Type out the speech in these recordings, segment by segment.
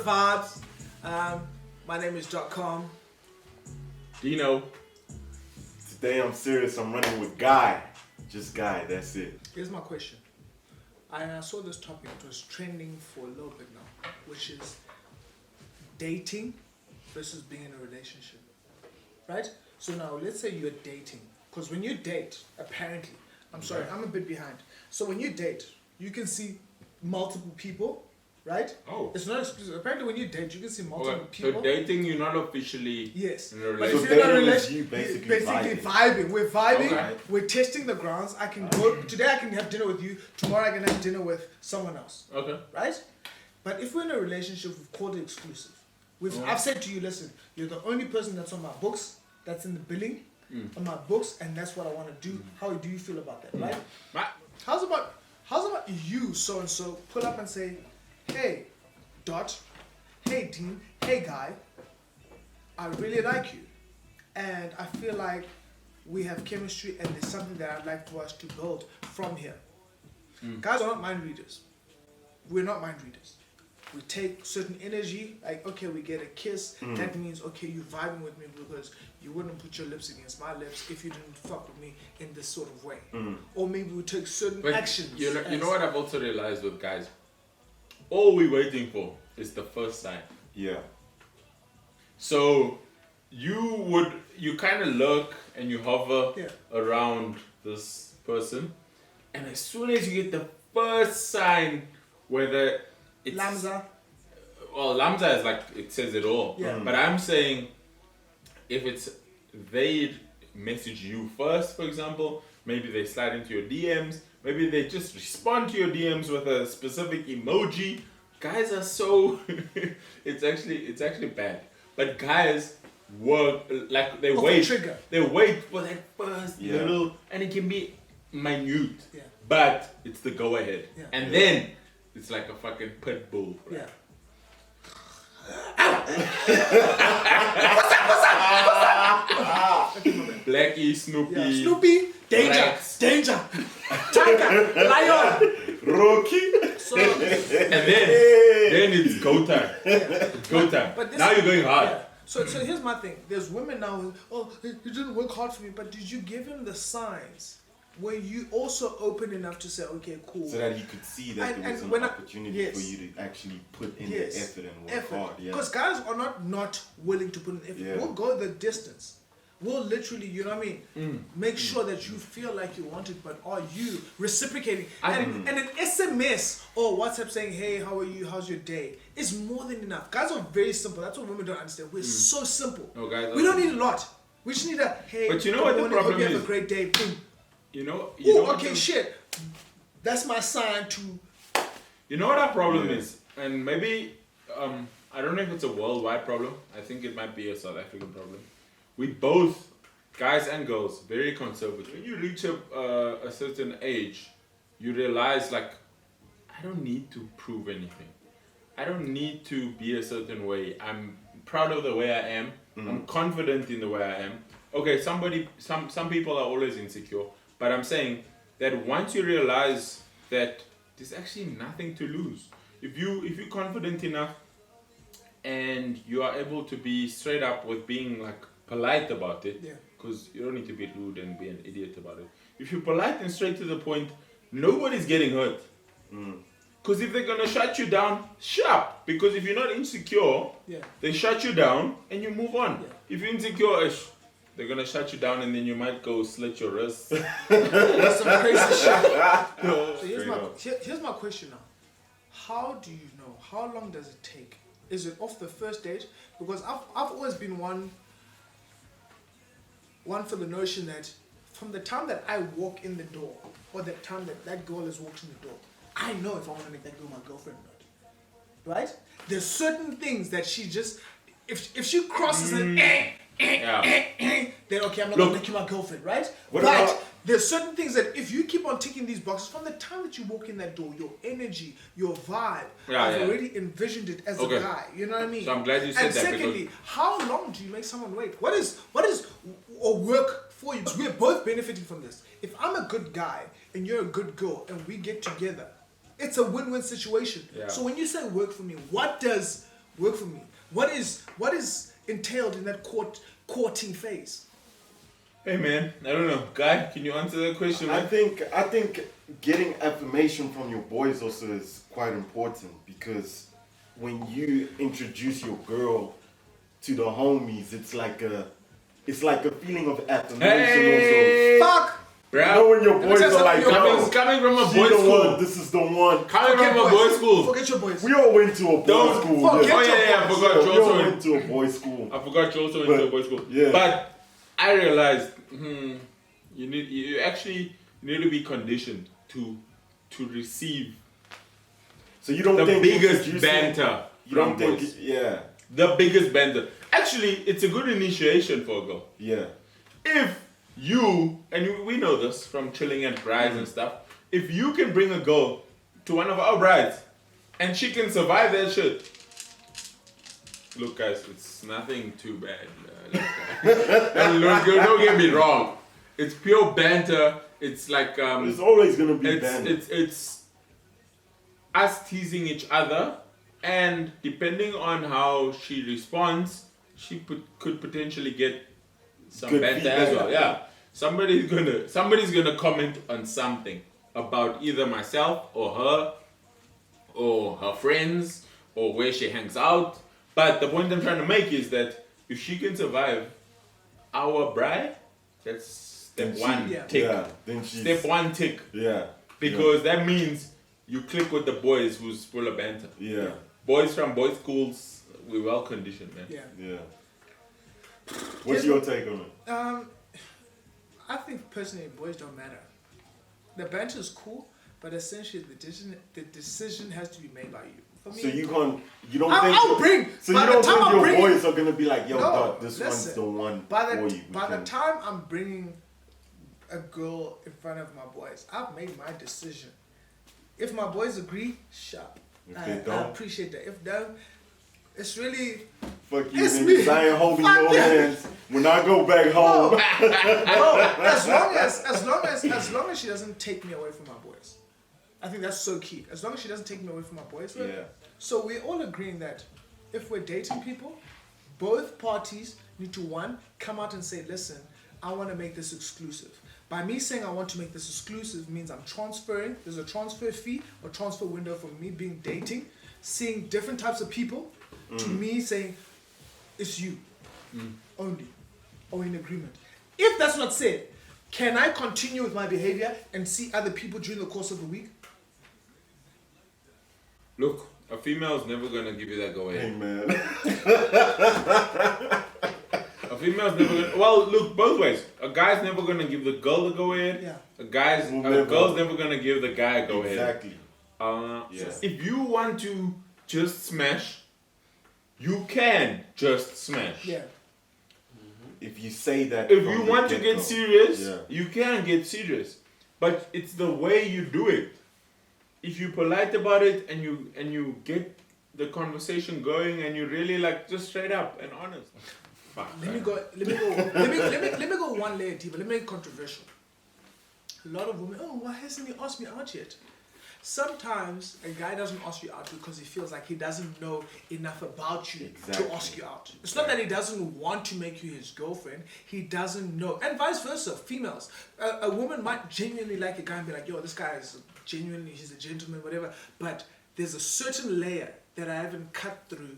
vibes. My name is DotCom. Dino. Today I'm serious. I'm running with Guy. Just Guy. That's it. Here's my question. I saw this topic. It was trending for a little bit now, which is dating versus being in a relationship. Right? So now let's say you're dating. Because when you date, apparently, I'm sorry, I'm a bit behind. So when you date, you can see multiple people, right? Oh. It's not exclusive. Apparently when you date, you can see multiple Okay. people. So dating, you're not officially Yes. in a But relationship. if you're in a dating is relationship, you basically vibing. We're vibing. Okay. We're testing the grounds. I can go today. I can have dinner with you. Tomorrow I can have dinner with someone else. Okay. Right? But if we're in a relationship, we've called it exclusive. I've said to you, listen, you're the only person that's on my books, that's in the billing, on my books, and that's what I want to do. How do you feel about that, right? How's about you, so and so, pull up and say, hey, Dot, hey Dean, hey Guy, I really like you, and I feel like we have chemistry, and there's something that I'd like for us to build from here. Guys are not mind readers. We're not mind readers. We take certain energy, like, okay, we get a kiss. That means, okay, you're vibing with me because you wouldn't put your lips against my lips if you didn't fuck with me in this sort of way. Or maybe we take certain actions. You know what I've also realized with guys? All we're waiting for is the first sign. Yeah. So you kind of lurk and you hover around this person, and as soon as you get the first sign, whether it's Lamza. Well, Lamza is like, it says it all. Yeah. But I'm saying, if it's they message you first, for example, maybe they slide into your DMs, maybe they just respond to your DMs with a specific emoji. Guys are so it's actually bad. But guys work like they wait. Trigger. They wait for that first little, and it can be minute. Yeah. But it's the go ahead. Yeah. And then it's like a fucking pit bull. Right? Yeah. Blackie, Snoopy. Yeah. Snoopy, danger, Rex. danger, tiger, lion. Rocky. So, And then it's go time. It's go time. But this- now you're going hard. yeah. So here's my thing. There's women now who, oh, he didn't work hard for me, but did you give him the signs? Were you also open enough to say, okay, cool? So that he could see that there was when an opportunity for yes. you to actually put in the effort and work hard. Yeah. Because guys are not willing to put in effort. Yeah. We'll go the distance. We'll literally, you know what I mean? Make sure that you feel like you want it, but are you reciprocating? And an SMS or WhatsApp saying, hey, how are you? How's your day? Is more than enough. Guys are very simple. That's what women don't understand. We're so simple. No, guys, we don't need a lot. We just need a, hey, But you know good what the morning, problem hope you have is? a great day. Boom. You know Oh, what okay, shit. That's my sign to... You know what our problem is? And maybe, I don't know if it's a worldwide problem. I think it might be a South African problem. We both, guys and girls, very conservative. When you reach a certain age, you realize, like, I don't need to prove anything. I don't need to be a certain way. I'm proud of the way I am. I'm confident in the way I am. Okay, some people are always insecure. But I'm saying that once you realize that there's actually nothing to lose. If you're confident enough and you are able to be straight up with being like polite about it, because you don't need to be rude and be an idiot about it. If you're polite and straight to the point, nobody's getting hurt. Because if they're gonna shut you down, shut. Because if you're not insecure, they shut you down and you move on. If you're insecure, they're gonna shut you down and then you might go slit your wrists. That's some crazy shit. So here's my question now. How do you know? How long does it take? Is it off the first date? Because I've always been one for the notion that from the time that I walk in the door or the time that girl has walked in the door, I know if I want to make that girl my girlfriend or not. Right? There's certain things that she just, if she crosses it, then okay, I'm not going to make you my girlfriend, right? But there's certain things that if you keep on ticking these boxes, from the time that you walk in that door, your energy, your vibe, I've already envisioned it as a guy. You know what I mean? So I'm glad you said and that. And secondly, how long do you make someone wait? What is a work for you? We're both benefiting from this. If I'm a good guy and you're a good girl and we get together, it's a win-win situation. Yeah. So when you say work for me, what does work for me. What is entailed in that courting phase? Hey man, I don't know. Guy, can you answer that question, man? I think getting affirmation from your boys also is quite important, because when you introduce your girl to the homies, it's like a feeling of affirmation also. Fuck! You know when your boys are like, coming from a she boys' the school. one, this is the one. Coming from a boys' school. Forget your boys. We all went to a boys' school. Forget Oh your yeah, I boys. forgot you We all also went to a boys' school. I forgot you also went to a boys' school. Yeah. But I realized you need to be conditioned to receive So you don't the think biggest introducing- banter. You don't from think, boys. yeah, The biggest banter. Actually, it's a good initiation for a girl. yeah. If you, and we know this from chilling at brides and stuff, if you can bring a girl to one of our brides and she can survive that shit, look guys, it's nothing too bad. And don't get me wrong, it's pure banter. It's like There's always gonna be banter. it's us teasing each other, and depending on how she responds, she could potentially get some Good banter feedback. as well. Yeah, somebody's gonna comment on something about either myself or her friends or where she hangs out. But the point I'm trying to make is that if she can survive our bride, that's step Then one yeah. tick. Yeah, then she's, Step one tick. yeah. Because that means you click with the boys who's full of banter. Yeah, Boys from boys' schools, we're well conditioned, man. Yeah. yeah. What's your take on it? I think personally, boys don't matter. The banter is cool, but essentially the decision has to be made by you. For me, So you don't I'll bring. So by you don't the time think I'm your bringing, boys are gonna be like, yo, No, dog, this one's listen, the one by for you. the time I'm bringing a girl in front of my boys, I've made my decision. If my boys agree, sharp. If I they don't? appreciate that. If don't, it's really Fuck you, It's niggas. me. I ain't holding Fuck your you. hands when I go back home. no. As long as she doesn't take me away from my boys, I think that's so key. As long as she doesn't take me away from my boys, right? Yeah. So we're all agreeing that if we're dating people, both parties need to come out and say, listen, I want to make this exclusive. By me saying I want to make this exclusive means I'm transferring. There's a transfer fee or transfer window for me being dating, seeing different types of people, to me saying it's you only, or in agreement. If that's not said, can I continue with my behavior and see other people during the course of the week? Look, a female's never gonna give you that go Hey, ahead. man. A female's never gonna. Well, look both ways. A guy's never gonna give the girl the go ahead. Yeah. A Will never. girl's never gonna give the guy a go ahead. Exactly. So Yeah. if you want to just smash, you can just smash. Yeah. If you say that. If from you the want to get-go. get serious, Yeah. you can get serious. But it's the way you do it. If you're polite about it and you get the conversation going and you really like just straight up and honest. Fuck. Let me go one layer deeper. Let me make it controversial. A lot of women, why hasn't he asked me out yet? Sometimes a guy doesn't ask you out because he feels like he doesn't know enough about you Exactly. to ask you out. It's not that he doesn't want to make you his girlfriend, he doesn't know. And vice versa, females. A woman might genuinely like a guy and be like, yo, this guy is genuinely, he's a gentleman, whatever. But there's a certain layer that I haven't cut through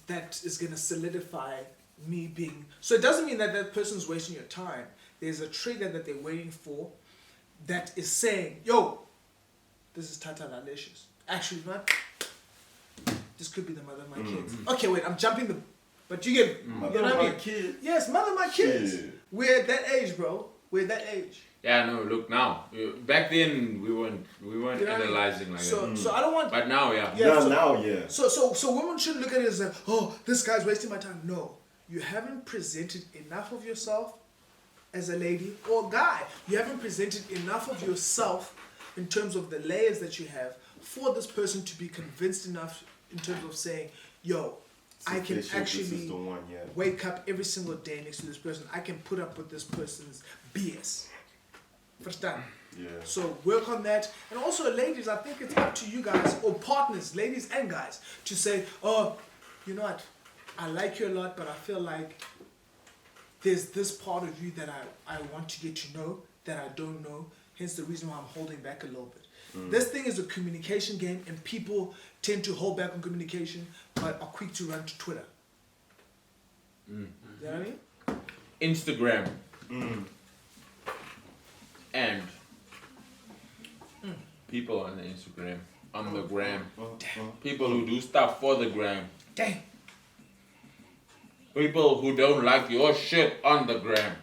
that is going to solidify me being. So it doesn't mean that that person's wasting your time. There's a trigger that they're waiting for that is saying, yo, this is Tata Lalicious. Actually, not. This could be the mother of my kids. Okay, wait, I'm jumping the. But you get. You know what I mean? Kid. Yes, mother of my kids. Shit. We're at that age, bro. We're at that age. Yeah, no, look now. Back then we weren't You know what I mean? analyzing like So, that. so I don't want. But now, yeah. Yeah, Yeah, so- now, yeah. So women shouldn't look at it as like, oh, this guy's wasting my time. No, you haven't presented enough of yourself as a lady or guy. You haven't presented enough of yourself in terms of the layers that you have for this person to be convinced enough in terms of saying, yo, I can Sufficient, this is actually the one, yeah. wake up every single day next to this person. I can put up with this person's BS. Understand? Yeah. So work on that. And also, ladies, I think it's up to you guys, or partners, ladies and guys, to say, oh, you know what, I like you a lot, but I feel like there's this part of you that I want to get to know that I don't know. Hence the reason why I'm holding back a little bit. This thing is a communication game, and people tend to hold back on communication, but are quick to run to Twitter. You know what I mean? Instagram. And people on the Instagram, on the gram. People who do stuff for the gram. Dang. People who don't like your shit on the gram.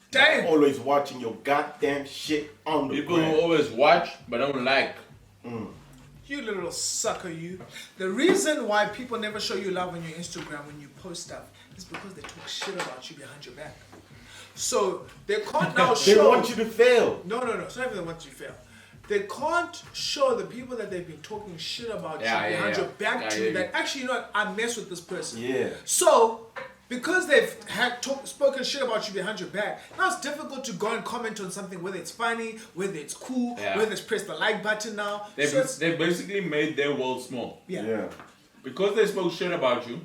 Dang. Always watching your goddamn shit on the People gram. who always watch but don't like. You little sucker, you. The reason why people never show you love on your Instagram when you post stuff is because they talk shit about you behind your back. So they can't now show. They want you to fail. No. It's not even they want you to fail. They can't show the people that they've been talking shit about you behind your back to that actually, you know what, I mess with this person. Yeah. So, because they've spoken shit about you behind your back, now it's difficult to go and comment on something, whether it's funny, whether it's cool, whether it's press the like button now. They basically made their world small. Yeah. Because they spoke shit about you,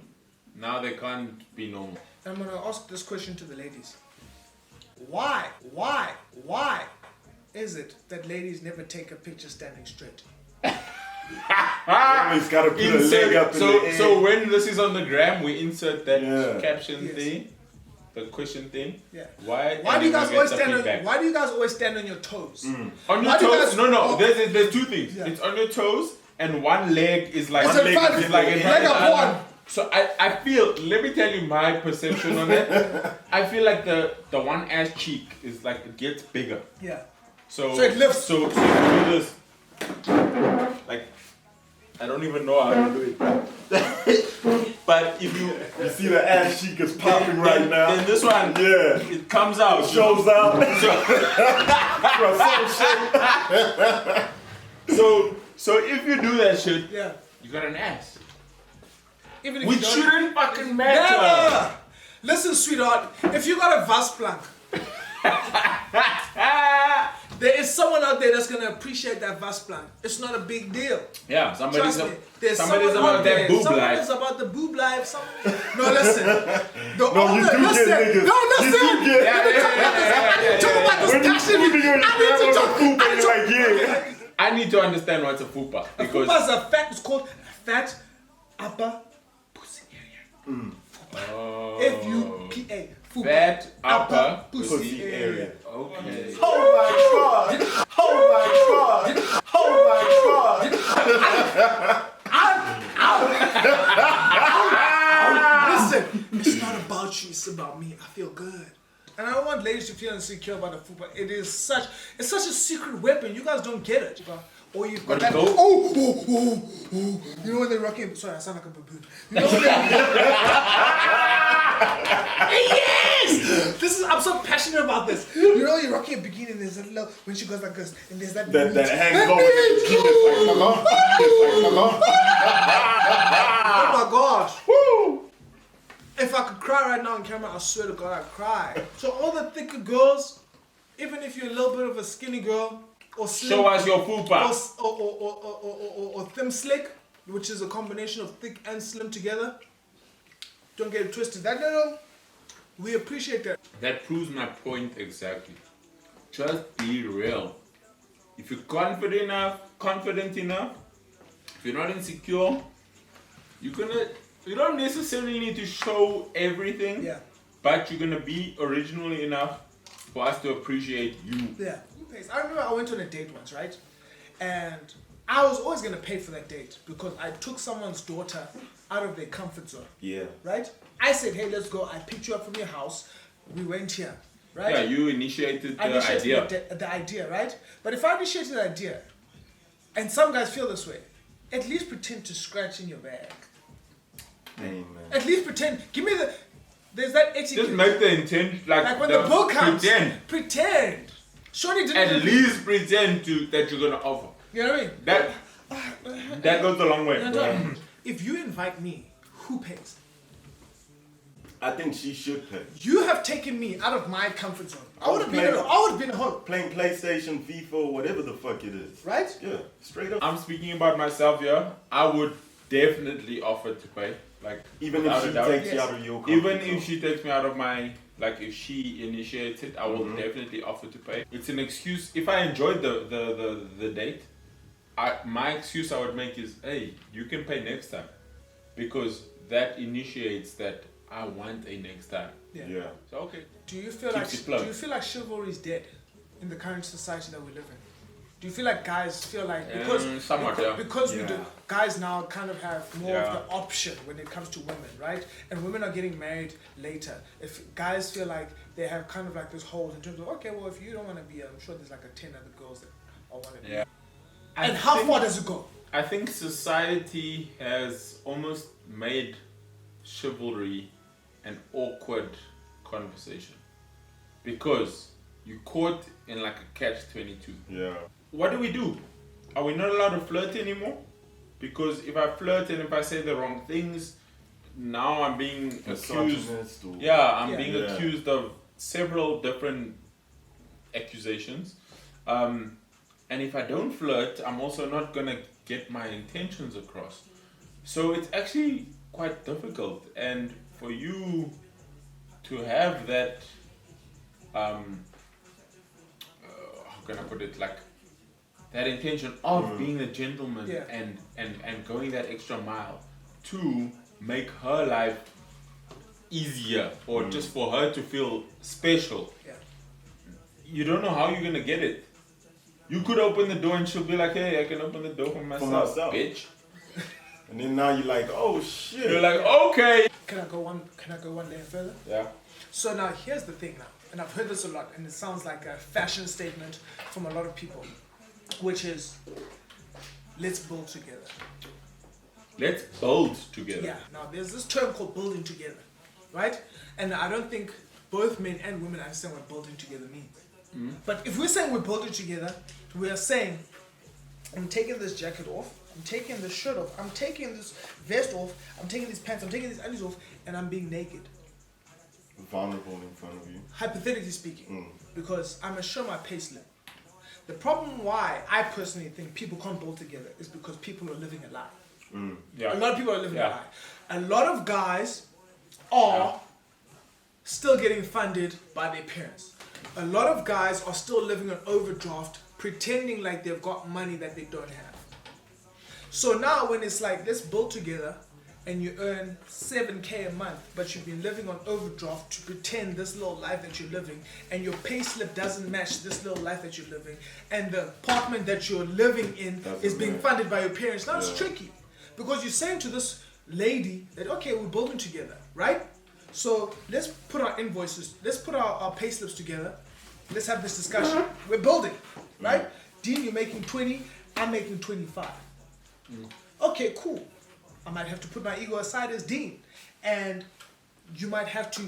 now they can't be normal. I'm going to ask this question to the ladies. Why is it that ladies never take a picture standing straight? Always gotta put a leg up in the air. So when this is on the gram, we insert that caption thing, the question thing. Yeah. Why do you guys always stand on? Why do you guys always stand on your toes? On your toes? No. There's two things. Yeah. It's on your toes, and one leg is like leg up one. So I feel. Let me tell you my perception on it. I feel like the one ass cheek is like it gets bigger. Yeah. So it lifts. So you do this. Like, I don't even know how to do it. But if you see the ass cheek is popping right now. Then this one, it comes out. It shows out. So if you do that shit, you got an ass. Even if Which shouldn't fucking matter. Never. Listen, sweetheart, if you got a vas plank, there is someone out there that's gonna appreciate that vas plank. It's not a big deal. Yeah, somebody's about that boob Someone life. is about the boob life. No, listen. Listen. Talk about this. I need to understand what's a fupa. A fupa is a fat. It's called fat upper pussy area. F-U-P-A. Fat upper pussy area. Okay. Oh my god! Listen, it's not about you, it's about me. I feel good. And I don't want ladies to feel insecure about the fupa. It's such a secret weapon. You guys don't get it. Or you've got that. You know when they're rocking. Sorry, I sound like a baboon. You know when yes! I'm so passionate about this. You know, you're rocking a bikini and there's a little, when she goes like this, and there's that hangs over the bikini. Oh my gosh. Woo! If I could cry right now on camera, I swear to God, I'd cry. So all the thicker girls, even if you're a little bit of a skinny girl, or slim, show us your fupa. Or thin slick, which is a combination of thick and slim together. Don't get it twisted. That little, we appreciate that. That proves my point exactly. Just be real. If you're confident enough, if you're not insecure, you don't necessarily need to show everything. Yeah. But you're gonna be original enough for us to appreciate you. Yeah. I remember I went on a date once, right? And I was always going to pay for that date because I took someone's daughter out of their comfort zone. Yeah. Right? I said, hey, let's go. I picked you up from your house. We went here. Right? Yeah, you initiated the idea. The idea, right? But if I initiated the idea, and some guys feel this way, at least pretend to scratch in your bag. Amen. At least pretend. Give me the... There's that etiquette. Just make the intent like when the book comes. Pretend. Shorty didn't at least pretend that you're gonna offer. You know what I mean? That goes a long way. If you invite me, who pays? I think she should pay. You have taken me out of my comfort zone. I would have been at home. Playing PlayStation, FIFA, whatever the fuck it is. Right? Yeah, straight up. I'm speaking about myself here. I would definitely offer to pay. Like, Even if she takes you out of your comfort even zone. if she takes me out of my, like, if she initiates it, I will definitely offer to pay. It's an excuse. If I enjoyed the date, my excuse I would make is, hey, you can pay next time, because that initiates that I want a next time. Yeah. So okay. Do you feel like chivalry is dead in the current society that we live in? Do you feel like guys feel like because we do, guys now kind of have more of the option when it comes to women, right? And women are getting married later. If guys feel like they have kind of like this hold in terms of, okay, well, if you don't want to be, I'm sure there's like 10 other girls that I want to be. Yeah. And how far does it go? I think society has almost made chivalry an awkward conversation, because you're caught in like a catch-22. Yeah. What do? Are we not allowed to flirt anymore? Because if I flirt and if I say the wrong things, now I'm being accused. Being accused of several different accusations. And if I don't flirt, I'm also not gonna get my intentions across. So it's actually quite difficult. And for you to have that, how can I put it, like that intention of being a gentleman and going that extra mile to make her life easier, or just for her to feel special. Yeah. You don't know how you're gonna get it. You could open the door and she'll be like, hey, I can open the door for myself. Bitch. And then now you're like, oh shit. You're like, okay. Can I go one layer further? Yeah. So now here's the thing now, and I've heard this a lot, and it sounds like a fashion statement from a lot of people, which is, let's build together. Let's build together. Yeah. Now there's this term called building together, right? And I don't think both men and women understand what building together means. But if we're saying we're building together, we are saying, I'm taking this jacket off, I'm taking this shirt off, I'm taking this vest off, I'm taking these pants, I'm taking these undies off, and I'm being naked. Vulnerable in front of you. Hypothetically speaking, because I'm gonna show my payslip. The problem why I personally think people can't build together is because people are living a lie. Yeah. A lot of people are living a lie. A lot of guys are still getting funded by their parents. A lot of guys are still living on overdraft, pretending like they've got money that they don't have. So now when it's like, let's build together, and you earn 7K a month, but you've been living on overdraft to pretend this little life that you're living, and your pay slip doesn't match this little life that you're living, and the apartment that you're living in is being funded by your parents. Now it's tricky, because you're saying to this lady that, okay, we're building together, right? So let's put our invoices, let's put our pay slips together, let's have this discussion. We're building, right? Dean, you're making 20, I'm making 25. Okay, cool. I might have to put my ego aside as Dean, and you might have to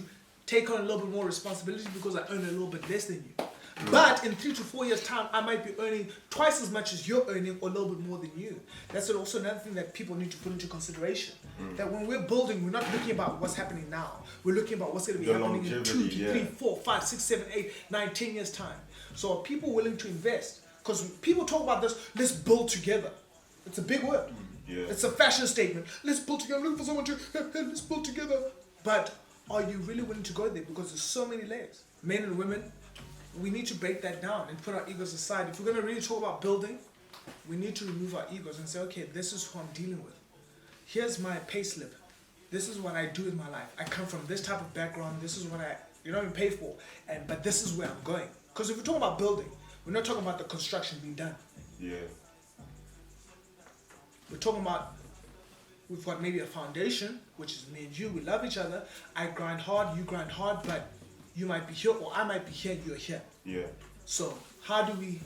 take on a little bit more responsibility because I earn a little bit less than you. But in 3 to 4 years' time, I might be earning twice as much as you're earning, or a little bit more than you. That's also another thing that people need to put into consideration. That when we're building, we're not looking about what's happening now. We're looking about what's going to be happening in 2 to 3, 4, 5, 6, 7, 8, 9, 10 years' time. So are people willing to invest? Because people talk about this, let's build together. It's a big word. Yeah. It's a fashion statement. Let's build together. I'm looking for someone to let's build together. But are you really willing to go there? Because there's so many layers. Men and women, we need to break that down and put our egos aside. If we're going to really talk about building, we need to remove our egos and say, okay, this is who I'm dealing with. Here's my pay slip. This is what I do in my life. I come from this type of background. This is what you're not even paid for. But this is where I'm going. Because if we're talking about building, we're not talking about the construction being done. Yeah. We're talking about, we've got maybe a foundation, which is me and you, we love each other. I grind hard, you grind hard, but you might be here, or I might be here, you're here. Yeah. So how do we,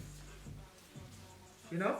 you know?